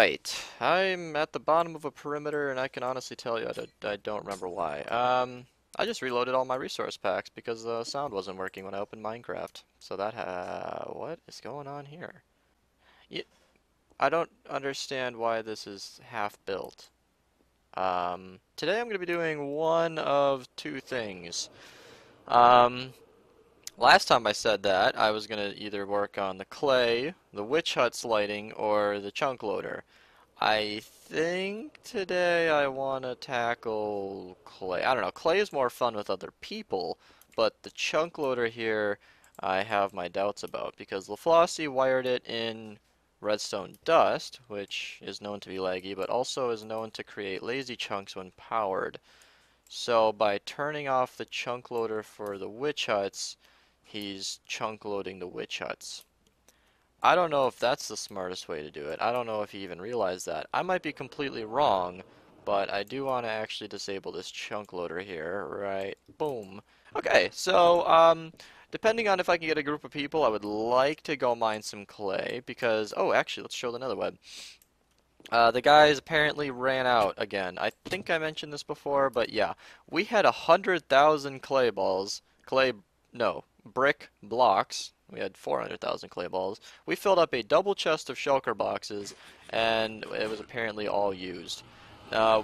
Alright, I'm at the bottom of a perimeter and I can honestly tell you I don't remember why. I just reloaded all my resource packs because the sound wasn't working when I opened Minecraft. So what is going on here? Y I don't understand why this is half built. Today I'm going to be doing one of two things. Um, Last time I said that, I was going to either work on the clay, the witch hut's lighting, or the chunk loader. I think today I want to tackle clay. I don't know, clay is more fun with other people, but the chunk loader here I have my doubts about because LaFlossie wired it in redstone dust, which is known to be laggy, but also is known to create lazy chunks when powered. So by turning off the chunk loader for the witch huts, he's chunk loading the witch huts. I don't know if that's the smartest way to do it. I don't know if he even realized that. I might be completely wrong, but I do want to actually disable this chunk loader here. Right, boom. Okay, so, depending on if I can get a group of people, I would like to go mine some clay, because, oh, actually, let's show the nether web. The guys apparently ran out again. I think I mentioned this before, but yeah. We had 100,000 clay balls. No, brick blocks. We had 400,000 clay balls. We filled up a double chest of shulker boxes, and it was apparently all used.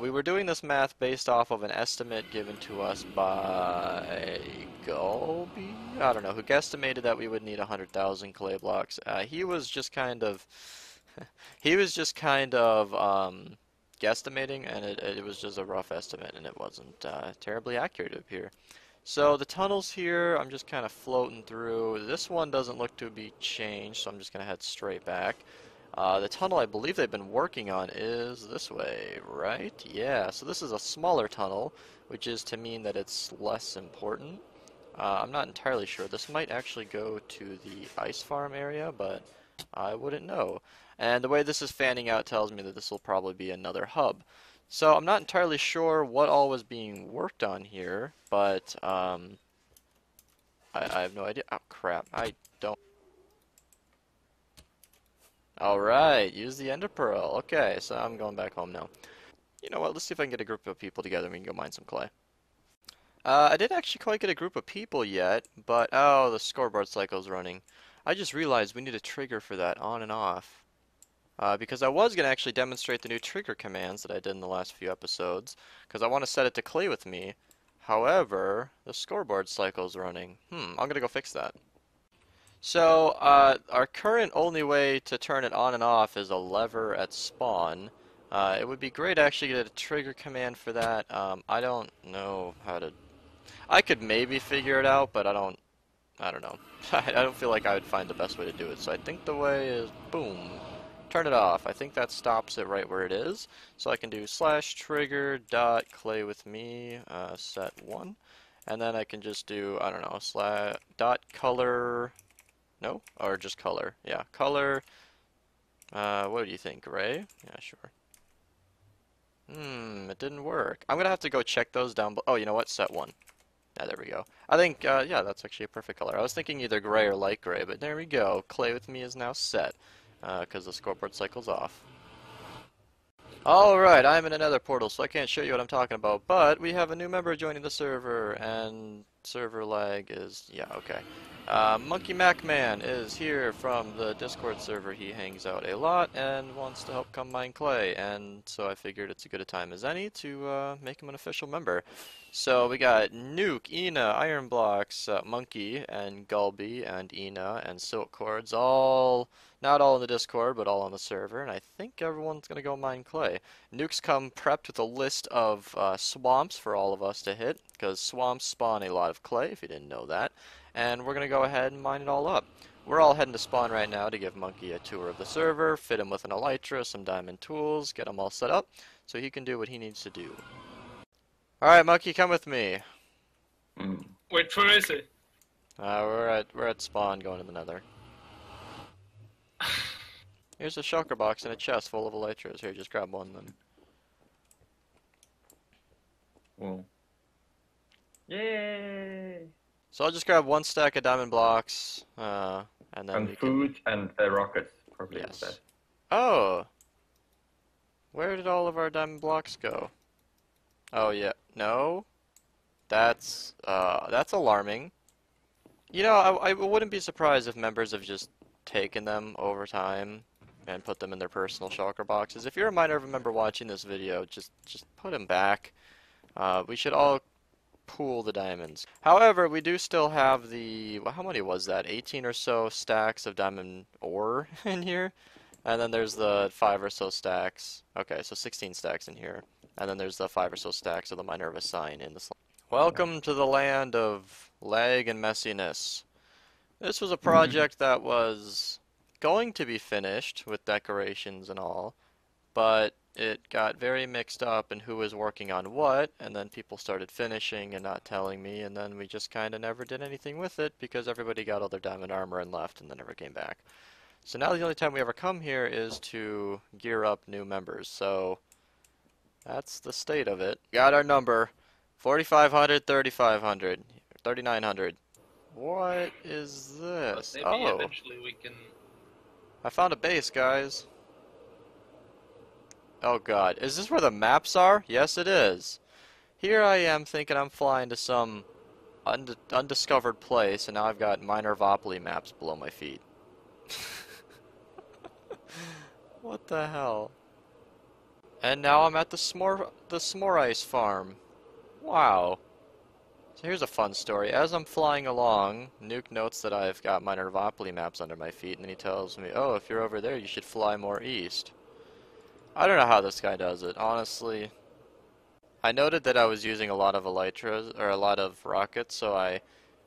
We were doing this math based off of an estimate given to us by Gulby? I don't know, who guesstimated that we would need 100,000 clay blocks. He was just kind of he was just kind of guesstimating, and it was just a rough estimate, and it wasn't terribly accurate, it appear. So the tunnels here, I'm just kind of floating through. This one doesn't look to be changed, so I'm just going to head straight back. The tunnel I believe they've been working on is this way, right? Yeah, so this is a smaller tunnel, which is to mean that it's less important. I'm not entirely sure. This might actually go to the ice farm area, but I wouldn't know. And the way this is fanning out tells me that this will probably be another hub. So I'm not entirely sure what all was being worked on here, but I have no idea. Oh crap, I don't. Alright, use the ender pearl. Okay, so I'm going back home now. You know what, let's see if I can get a group of people together and we can go mine some clay. I didn't actually quite get a group of people yet, but oh, the scoreboard cycle's running. I just realized we need a trigger for that on and off. Because I was going to actually demonstrate the new trigger commands that I did in the last few episodes, because I want to set it to clay with me. However, the scoreboard cycle's running. I'm going to go fix that. So, our current only way to turn it on and off is a lever at spawn. It would be great to actually get a trigger command for that. I don't know how to... I could maybe figure it out, but I don't know. I don't feel like I would find the best way to do it. So I think the way is, boom, turn it off. I think that stops it right where it is. So I can do /trigger dot clay with me, set 1. And then I can just do, I don't know, dot color, no? Or just color. Yeah, color, what do you think, gray? Yeah, sure. It didn't work. I'm gonna have to go check those down below. Oh, you know what? Set 1. Yeah, there we go. I think, yeah, that's actually a perfect color. I was thinking either gray or light gray, but there we go. Clay with me is now set, because the scoreboard cycle's off. Alright, I'm in another portal, so I can't show you what I'm talking about, but we have a new member joining the server, and server lag is, yeah, okay. Monkey Mac Man is here from the Discord server. He hangs out a lot and wants to help come mine clay, and so I figured it's as good a time as any to make him an official member. So we got Nuke, Ina, Iron Blocks, Monkey, and Gulby, and Ina, and Silk Cords, all, not all in the Discord, but all on the server, and I think everyone's gonna go mine clay. Nuke's come prepped with a list of swamps for all of us to hit, because swamps spawn a lot of clay, if you didn't know that, and we're gonna go ahead and mine it all up. We're all heading to spawn right now to give Monkey a tour of the server, fit him with an elytra, some diamond tools, get him all set up, so he can do what he needs to do. Alright, Monkey, come with me. Wait, where is it? We're at spawn going to the nether. Here's a shulker box and a chest full of elytras. Here, just grab one then. Well. Yay! So I'll just grab one stack of diamond blocks, and then And food and the rockets, probably. Yes. Oh! Where did all of our diamond blocks go? Oh yeah, no? That's alarming. You know, I wouldn't be surprised if members have just taken them over time and put them in their personal shulker boxes. If you're a Minerva member watching this video, just put them back. We should all pool the diamonds. However, we do still have the, well, how many was that? 18 or so stacks of diamond ore in here. And then there's the 5 or so stacks. Okay, so 16 stacks in here. And then there's the 5 or so stacks of the Minerva sign in the slime. Welcome to the land of lag and messiness. This was a project that was going to be finished with decorations and all, but it got very mixed up in who was working on what, and then people started finishing and not telling me, and then we just kind of never did anything with it because everybody got all their diamond armor and left and then never came back. So now the only time we ever come here is to gear up new members, so that's the state of it. Got our number, 4,500, 3,500, 3,900. What is But this? maybe Oh, eventually we can. I found a base, guys. Oh god, is this where the maps are? Yes, it is. Here I am thinking I'm flying to some undiscovered place, and now I've got Minervopoly maps below my feet. What the hell? And now I'm at the s'more ice farm. Wow. So here's a fun story. As I'm flying along, Nuke notes that I've got Minervopoly maps under my feet, and then he tells me, oh, if you're over there, you should fly more east. I don't know how this guy does it, honestly. I noted that I was using a lot of elytras, or a lot of rockets, so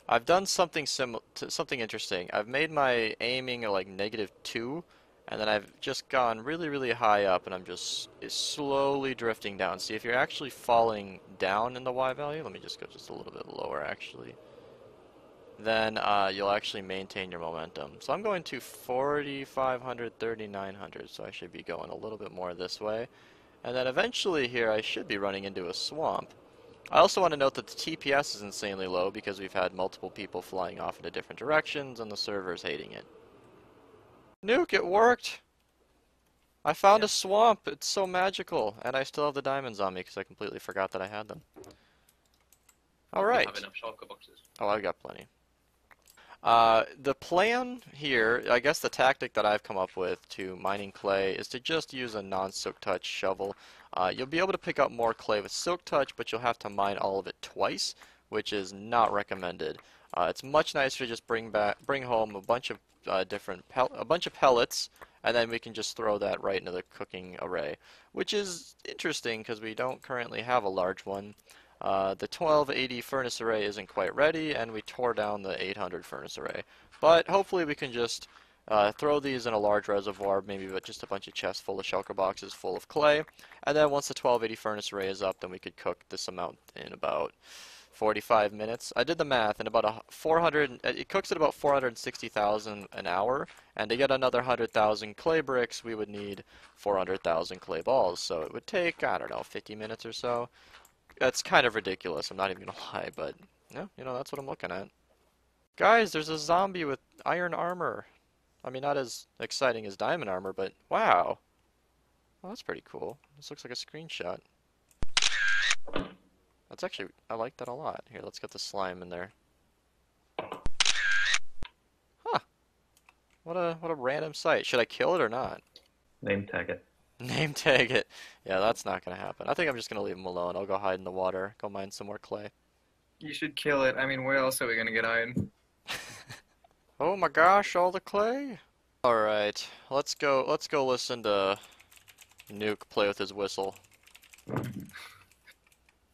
I've done something something interesting. I've made my aiming like -2, and then I've just gone really, really high up, and I'm just slowly drifting down. See, if you're actually falling down in the Y value, let me just go just a little bit lower, actually. Then you'll actually maintain your momentum. So I'm going to 4,500, 3,900, so I should be going a little bit more this way. And then eventually here I should be running into a swamp. I also want to note that the TPS is insanely low because we've had multiple people flying off into different directions and the server's hating it. Nuke, it worked! I found a swamp! It's so magical! And I still have the diamonds on me because I completely forgot that I had them. Alright. Have enough shulker boxes. Oh, I've got plenty. The plan here, I guess the tactic that I've come up with to mining clay is to just use a non-silk touch shovel. You'll be able to pick up more clay with silk touch, but you'll have to mine all of it twice, which is not recommended. It's much nicer to just bring home a bunch of pellets, and then we can just throw that right into the cooking array, which is interesting because we don't currently have a large one. The 1280 furnace array isn't quite ready, and we tore down the 800 furnace array. But hopefully we can just throw these in a large reservoir, maybe with just a bunch of chests full of shulker boxes full of clay. And then once the 1280 furnace array is up, then we could cook this amount in about 45 minutes. I did the math, and about it cooks at about 460,000 an hour. And to get another 100,000 clay bricks, we would need 400,000 clay balls. So it would take, I don't know, 50 minutes or so. That's kind of ridiculous, I'm not even gonna lie, but yeah, you know, that's what I'm looking at. Guys, there's a zombie with iron armor. I mean, not as exciting as diamond armor, but wow. Well, that's pretty cool. This looks like a screenshot. That's actually, I like that a lot. Here, let's get the slime in there. Huh. What a random sight. Should I kill it or not? Name tag it. Name tag it. Yeah, that's not gonna happen. I think I'm just gonna leave him alone. I'll go hide in the water, go mine some more clay. You should kill it. I mean, where else are we gonna get iron? Oh my gosh, all the clay. Alright, let's go listen to Nuke play with his whistle.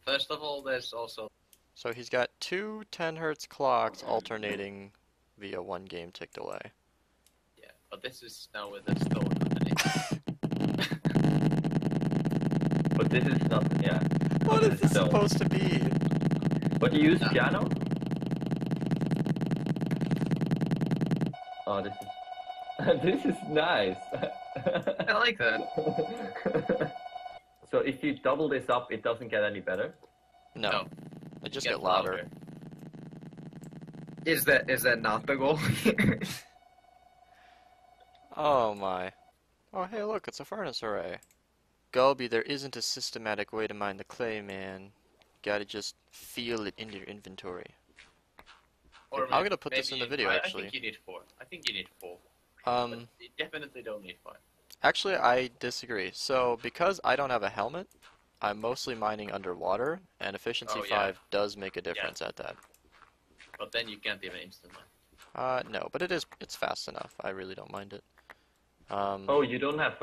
First of all, there's also. So he's got two 10 Hz clocks alternating via 1 game tick delay. Yeah, but this is now with the stone underneath. But this is not, yeah. What is this stone. supposed to be? What, you use piano? Oh, this is... this is nice. I like that. So if you double this up, it doesn't get any better? No. They just get louder. Is that not the goal? Oh my. Oh hey look, it's a furnace array. Gulby, there isn't a systematic way to mine the clay, man. Gotta just feel it in your inventory. Or I'm gonna put this in the maybe- video, I actually. think you need 4. I think you need 4. But you definitely don't need 5. Actually, I disagree. So, because I don't have a helmet, I'm mostly mining underwater, and efficiency Oh, yeah. 5 does make a difference at that. But then you can't even instant mine. No, but it's fast enough. I really don't mind it. Oh, you don't have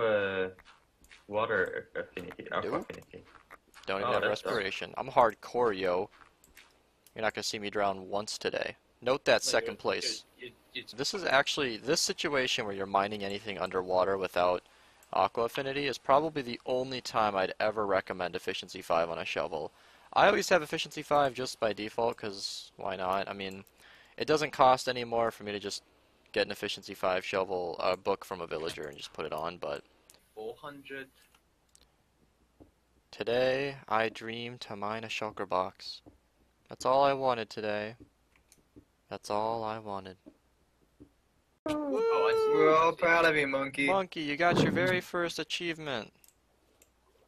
water affinity, aqua Nope. affinity. Don't even Oh, have that's respiration. I'm hardcore, yo. You're not gonna see me drown once today. Note that second place. This is actually, this situation where you're mining anything underwater without aqua affinity is probably the only time I'd ever recommend efficiency 5 on a shovel. I always have efficiency 5 just by default, because why not? I mean, it doesn't cost any more for me to just get an efficiency 5 shovel book from a villager and just put it on, but 400. today I dreamed to mine a shulker box. That's all I wanted today. That's all I wanted. Oh, I see. We're all proud of you, Monkey. Monkey, you got your very first achievement.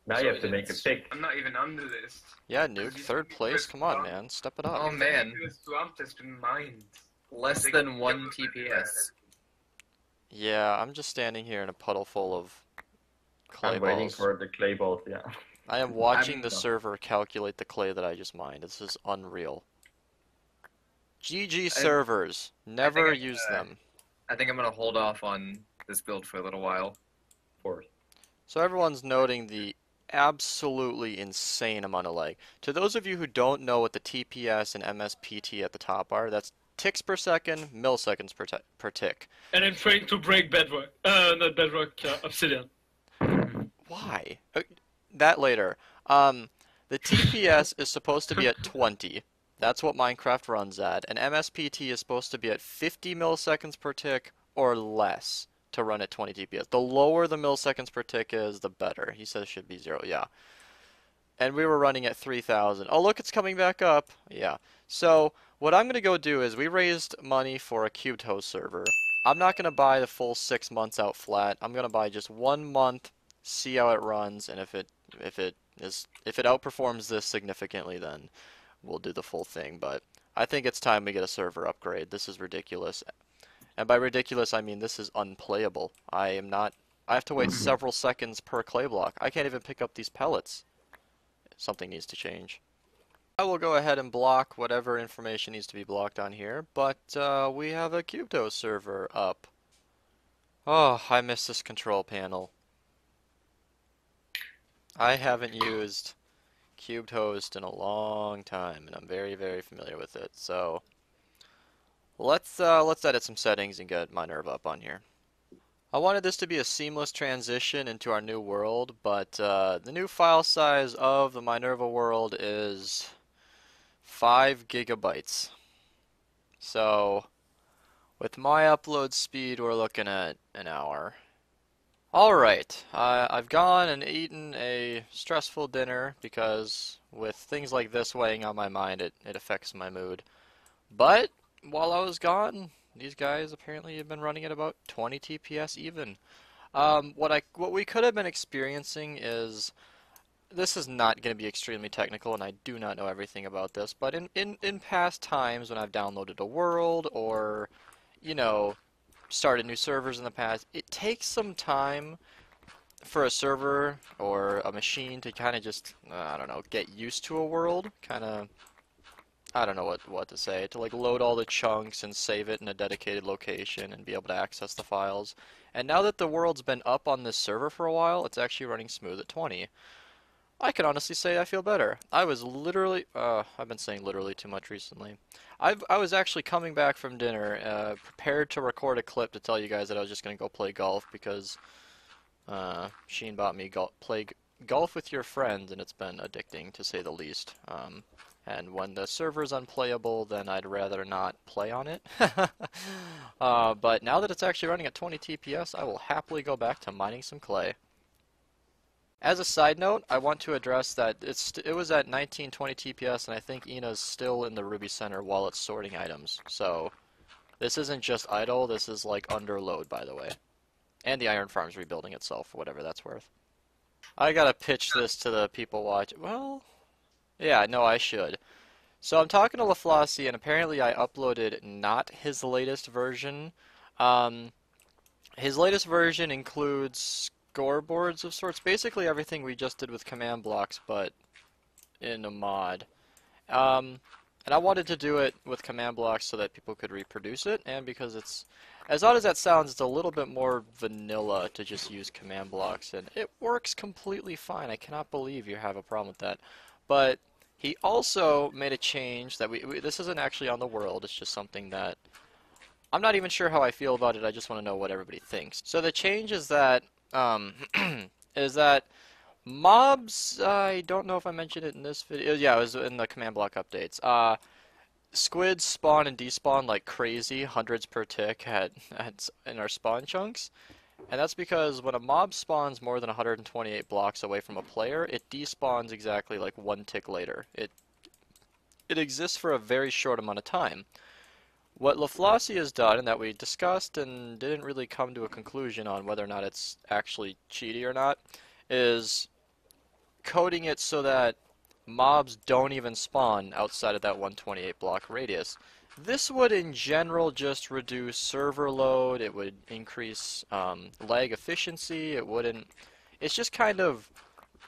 Now So you have to is make a it- pick. I'm not even on the list. Yeah, Nuke, third place. Come on, man, step it up. Oh man, The swamp has been mined. less than 1 TPS. Yeah, I'm just standing here in a puddle full of clay I'm waiting balls. for the clay balls, yeah. I am watching I'm the done. server calculate the clay that I just mined. This is unreal. GG servers. Never use them. I think I'm gonna hold off on this build for a little while. Of course. So everyone's noting the absolutely insane amount of lag. To those of you who don't know what the TPS and MSPT at the top are, that's ticks per second, milliseconds per tick. And I'm trying to break bedrock. Not bedrock, obsidian. Why? That later. The TPS is supposed to be at 20. That's what Minecraft runs at. And MSPT is supposed to be at 50 milliseconds per tick or less to run at 20 TPS. The lower the milliseconds per tick is, the better. He says it should be 0, yeah. And we were running at 3,000. Oh, look, it's coming back up. Yeah. So, what I'm going to go do is, we raised money for a cubed host server. I'm not going to buy the full 6 months out flat. I'm going to buy just 1 month, see how it runs, and if it outperforms this significantly, then we'll do the full thing. But I think it's time we get a server upgrade. This is ridiculous. And by ridiculous, I mean this is unplayable. I have to wait several seconds per clay block. I can't even pick up these pellets. Something needs to change. I will go ahead and block whatever information needs to be blocked on here, but we have a Cubto server up. Oh, I miss this control panel. I haven't used Cubed Host in a long time, and I'm very, very familiar with it. So let's edit some settings and get Minerva up on here. I wanted this to be a seamless transition into our new world, but the new file size of the Minerva world is 5 gigabytes. So with my upload speed, we're looking at an hour. Alright, I've gone and eaten a stressful dinner because with things like this weighing on my mind, it affects my mood. But while I was gone, these guys apparently have been running at about 20 TPS even. What we could have been experiencing is, this is not going to be extremely technical, and I do not know everything about this, but in past times when I've downloaded a world or, you know, started new servers in the past, it takes some time for a server or a machine to kind of just, I don't know, get used to a world, kind of, I don't know what to say, to like load all the chunks and save it in a dedicated location and be able to access the files. And now that the world's been up on this server for a while, it's actually running smooth at 20. I can honestly say I feel better. I was literally, I've been saying literally too much recently. I was actually coming back from dinner, prepared to record a clip to tell you guys that I was just going to go play golf because Sheen bought me play golf with your friends, and it's been addicting to say the least. And when the server's unplayable, then I'd rather not play on it. But now that it's actually running at 20 TPS, I will happily go back to mining some clay. As a side note, I want to address that it was at 1920 TPS, and I think Ina's still in the Ruby Center while it's sorting items. So this isn't just idle, this is like under load, by the way. And the Iron Farm's rebuilding itself, for whatever that's worth. I gotta pitch this to the people watching. Well, yeah, no, I should. So I'm talking to LaFlossie, and apparently I uploaded not his latest version. Um, his latest version includes scoreboards of sorts, basically everything we just did with command blocks, but in a mod. Um, and I wanted to do it with command blocks so that people could reproduce it, and because it's, as odd as that sounds, it's a little bit more vanilla to just use command blocks, and it works completely fine. I cannot believe you have a problem with that. But he also made a change that this isn't actually on the world, it's just something that I'm not even sure how I feel about it, I just want to know what everybody thinks. So the change is that, is that mobs, I don't know if I mentioned it in this video. Yeah, it was in the command block updates. Squids spawn and despawn like crazy, hundreds per tick in our spawn chunks. And that's because when a mob spawns more than 128 blocks away from a player, it despawns exactly like 1 tick later. It exists for a very short amount of time. What LaFlossie has done, and that we discussed and didn't really come to a conclusion on whether or not it's actually cheaty or not, is coding it so that mobs don't even spawn outside of that 128 block radius. This would in general just reduce server load, it would increase lag efficiency, it's just kind of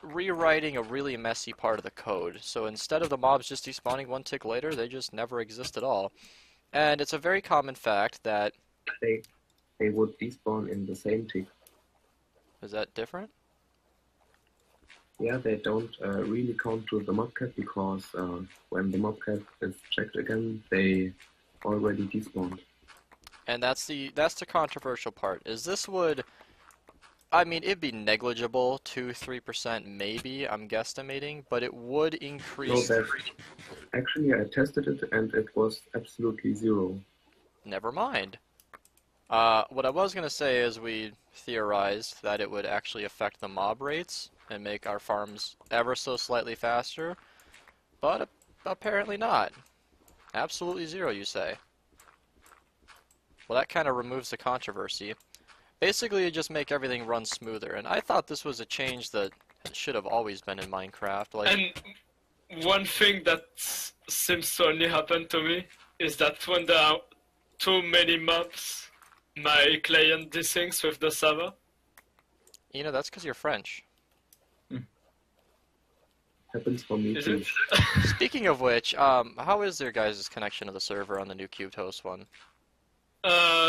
rewriting a really messy part of the code. So instead of the mobs just despawning 1 tick later, they just never exist at all. And it's a very common fact that... They would despawn in the same tick. Is that different? Yeah, they don't really count to the mobcat because when the mobcat is checked again, they already despawned. And that's the controversial part. Is this would... I mean, it'd be negligible, 2-3% maybe, I'm guesstimating, but it would increase... No, actually, I tested it and it was absolutely zero. Never mind. What I was going to say is we theorized that it would actually affect the mob rates and make our farms ever so slightly faster, but apparently not. Absolutely zero, you say. Well, that kind of removes the controversy. Basically, you just make everything run smoother, and I thought this was a change that should have always been in Minecraft. Like, And one thing that seems to only happen to me is that when there are too many mobs, my client desyncs with the server. you know, that's because you're French. Happens for me Is too. it? Speaking of which, how is your guys' connection to the server on the new Cubed host one?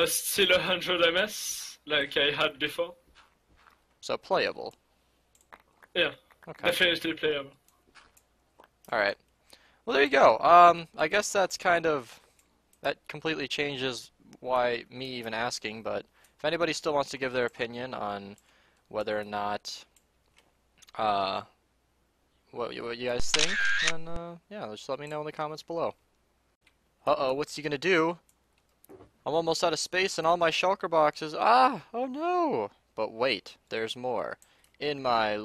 Still 100 ms, like I had before. So playable. Yeah, Okay. definitely playable. Alright. Well, there you go. I guess that's kind of... That completely changes why me even asking, but if anybody still wants to give their opinion on whether or not... what you guys think, then, yeah, just let me know in the comments below. Uh-oh, what's he gonna do? I'm almost out of space in all my shulker boxes. Ah! Oh no! But wait, there's more. In my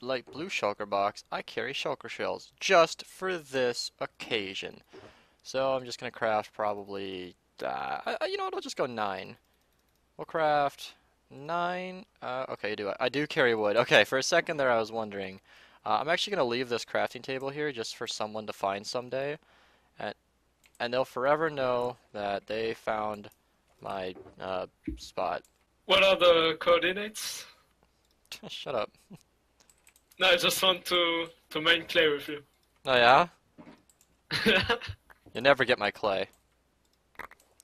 light blue shulker box, I carry shulker shells, just for this occasion. So I'm just gonna craft probably, you know what, I'll just go 9. We'll craft 9, okay, I do carry wood. Okay, for a second there I was wondering. I'm actually gonna leave this crafting table here just for someone to find someday. And they'll forever know that they found my spot. What are the coordinates? Shut up. No, I just want to mine clay with you. Oh yeah? You'll never get my clay.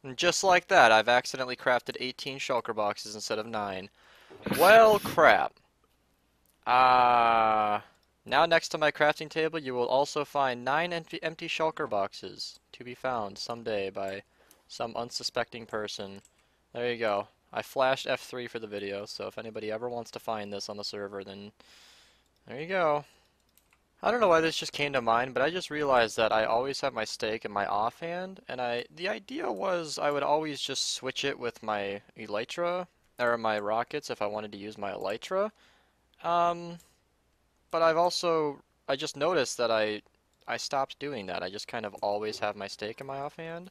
And just like that, I've accidentally crafted 18 shulker boxes instead of 9. Well, crap. Now next to my crafting table, you will also find 9 empty shulker boxes to be found someday by some unsuspecting person. There you go. I flashed F3 for the video, so if anybody ever wants to find this on the server, then there you go. I don't know why this just came to mind, but I just realized that I always have my stake in my offhand, and the idea was I would always just switch it with my elytra, or my rockets if I wanted to use my elytra. But I just noticed that I stopped doing that. I just kind of always have my stake in my offhand.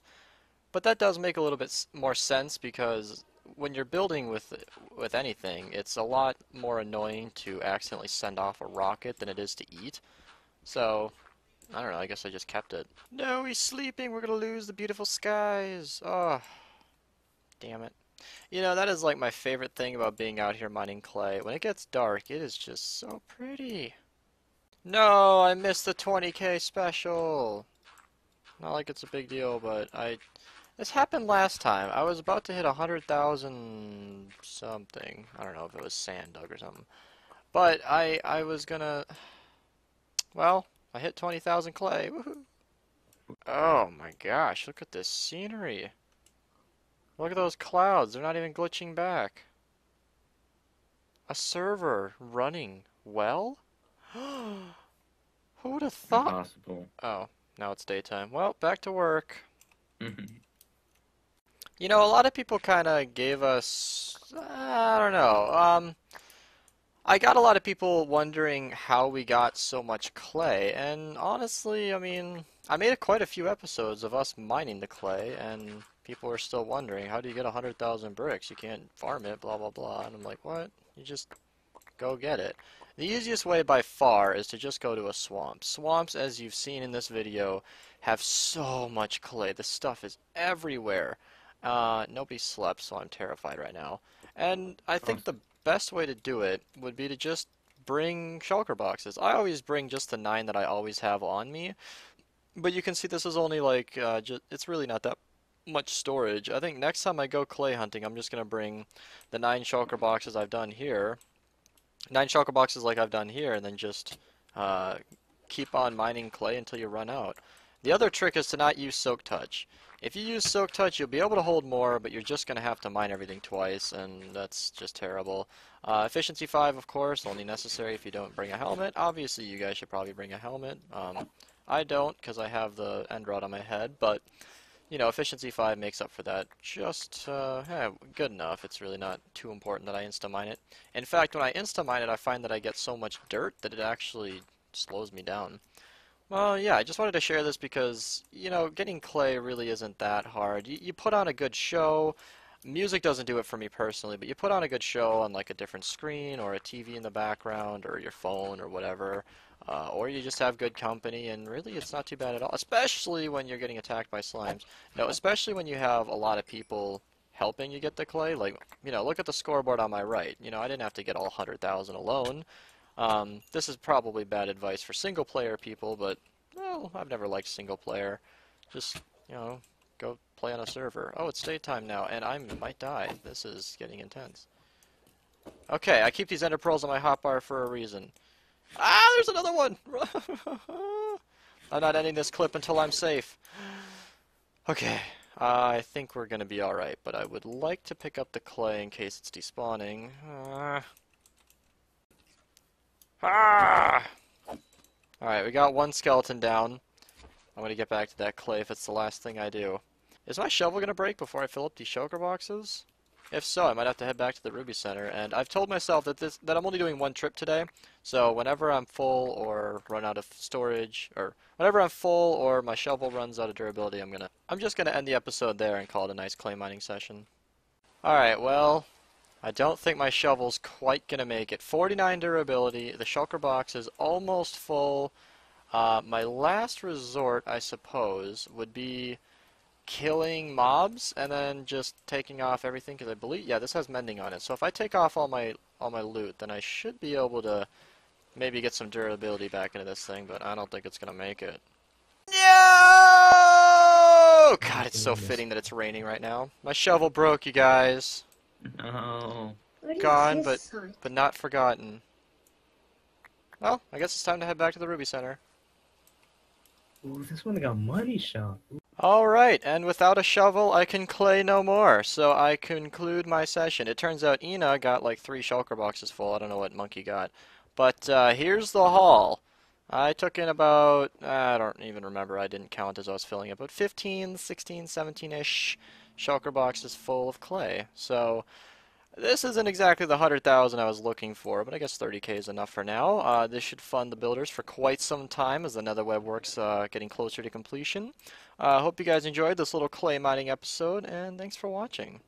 But that does make a little bit more sense because when you're building with anything, it's a lot more annoying to accidentally send off a rocket than it is to eat. So, I don't know, I guess I just kept it. No, he's sleeping, we're gonna lose the beautiful skies. Oh, damn it. You know, that is like my favorite thing about being out here mining clay. When it gets dark, it is just so pretty. No, I missed the 20K special. Not like it's a big deal, but this happened last time. I was about to hit 100,000 something. I don't know if it was sand dug or something. But I was gonna, well, I hit 20,000 clay. Woohoo. Oh my gosh, look at this scenery. Look at those clouds. They're not even glitching back. A server running well? Who would have thought? Impossible. Oh, now it's daytime. Well, back to work. Mhm. You know, a lot of people kind of gave us, I don't know, I got a lot of people wondering how we got so much clay, and honestly, I mean, I made quite a few episodes of us mining the clay, and people are still wondering, how do you get 100,000 bricks? You can't farm it, blah, blah, blah, and I'm like, what? You just go get it. The easiest way by far is to just go to a swamp. Swamps, as you've seen in this video, have so much clay. The stuff is everywhere. Nobody slept, so I'm terrified right now. And I think the best way to do it would be to just bring shulker boxes. I always bring just the 9 that I always have on me. But you can see this is only like, it's really not that much storage. I think next time I go clay hunting, I'm just going to bring the 9 shulker boxes I've done here. 9 shulker boxes like I've done here, and then just keep on mining clay until you run out. The other trick is to not use Soak Touch. If you use Soak Touch, you'll be able to hold more, but you're just going to have to mine everything twice, and that's just terrible. Efficiency 5, of course, only necessary if you don't bring a helmet. Obviously, you guys should probably bring a helmet. I don't, because I have the end rod on my head, but, you know, Efficiency 5 makes up for that. Just, good enough. It's really not too important that I insta-mine it. In fact, when I insta-mine it, I find that I get so much dirt that it actually slows me down. Well, yeah, I just wanted to share this because, you know, getting clay really isn't that hard. You put on a good show. Music doesn't do it for me personally, but you put on a good show on like a different screen or a TV in the background or your phone or whatever, or you just have good company, and really it's not too bad at all, especially when you're getting attacked by slimes. No, especially when you have a lot of people helping you get the clay. Like, you know, look at the scoreboard on my right. You know, I didn't have to get all 100,000 alone. This is probably bad advice for single player people, but, well, I've never liked single player. Just, you know, go play on a server. Oh, it's daytime now, and I might die. This is getting intense. Okay, I keep these ender pearls on my hotbar for a reason. Ah, there's another one! I'm not ending this clip until I'm safe. Okay, I think we're gonna be alright, but I would like to pick up the clay in case it's despawning. Alright, we got one skeleton down. I'm gonna get back to that clay if it's the last thing I do. Is my shovel gonna break before I fill up these shulker boxes? If so, I might have to head back to the Ruby Center, and I've told myself that I'm only doing one trip today, so whenever I'm full or run out of storage, or whenever I'm full or my shovel runs out of durability, I'm just gonna end the episode there and call it a nice clay mining session. Alright, well, I don't think my shovel's quite gonna make it. 49 durability, the shulker box is almost full. My last resort, I suppose, would be killing mobs and then just taking off everything, because I believe, yeah, this has mending on it. So if I take off all my loot, then I should be able to maybe get some durability back into this thing, but I don't think it's gonna make it. No! God, it's so fitting that it's raining right now. My shovel broke, you guys. No. Gone, but not forgotten. Well, I guess it's time to head back to the Ruby Center. Ooh, this one got money shot. Alright, and without a shovel, I can clay no more, so I conclude my session. It turns out Ina got like 3 shulker boxes full. I don't know what Monkey got. But here's the haul. I took in about, I don't even remember, I didn't count as I was filling it, but 15, 16, 17-ish shulker boxes full of clay. So this isn't exactly the 100,000 I was looking for, but I guess 30k is enough for now. This should fund the builders for quite some time as the netherweb work's getting closer to completion. Hope you guys enjoyed this little clay mining episode, and thanks for watching.